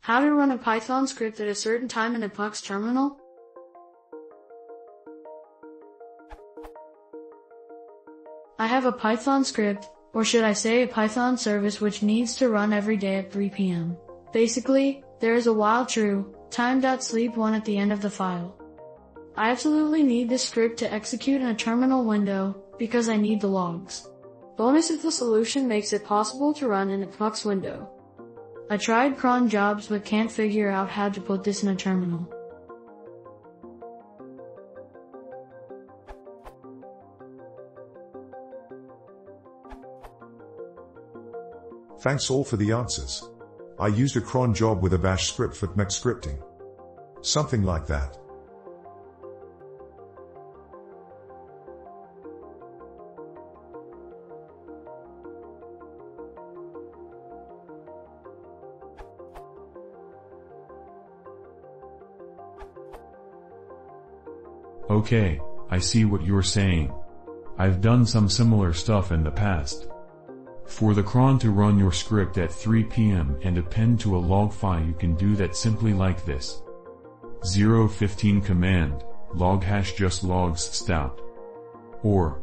How to run a Python script at a certain time in a tmux terminal? I have a Python script, or should I say a Python service which needs to run every day at 3 p.m. Basically, there is a while true, time.sleep1 at the end of the file. I absolutely need this script to execute in a terminal window, because I need the logs. Bonus if the solution makes it possible to run in a tmux window. I tried cron jobs but can't figure out how to put this in a terminal. Thanks all for the answers. I used a cron job with a bash script for tmux scripting. Something like that. Okay, I see what you're saying. I've done some similar stuff in the past. For the cron to run your script at 3 p.m. and append to a log file, you can do that simply like this. 015 command, log hash just logs stout. Or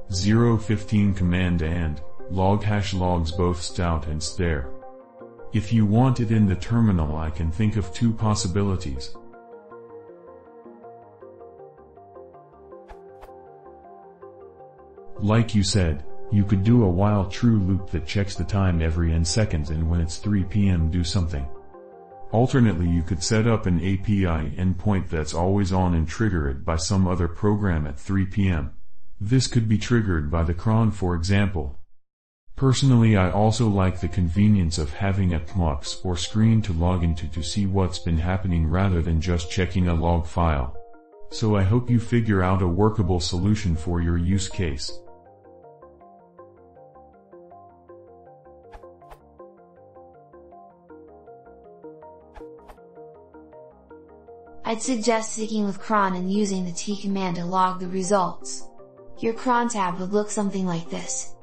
015 command and log hash logs both stout and stare. If you want it in the terminal, I can think of two possibilities. Like you said, you could do a while true loop that checks the time every n seconds, and when it's 3 p.m. do something. Alternately, you could set up an API endpoint that's always on and trigger it by some other program at 3 p.m. This could be triggered by the cron, for example. Personally, I also like the convenience of having a tmux or screen to log into to see what's been happening rather than just checking a log file. So I hope you figure out a workable solution for your use case. I'd suggest sticking with cron and using the t command to log the results. Your cron tab would look something like this.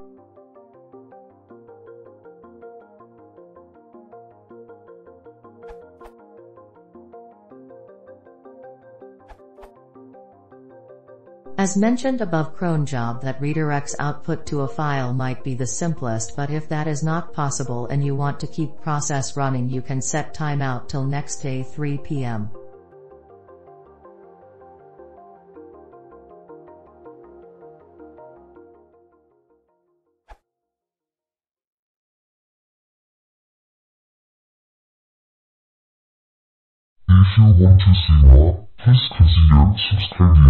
As mentioned above, cron job that redirects output to a file might be the simplest, but if that is not possible and you want to keep process running, you can set timeout till next day 3 p.m. If you want to see more, please consider subscribing.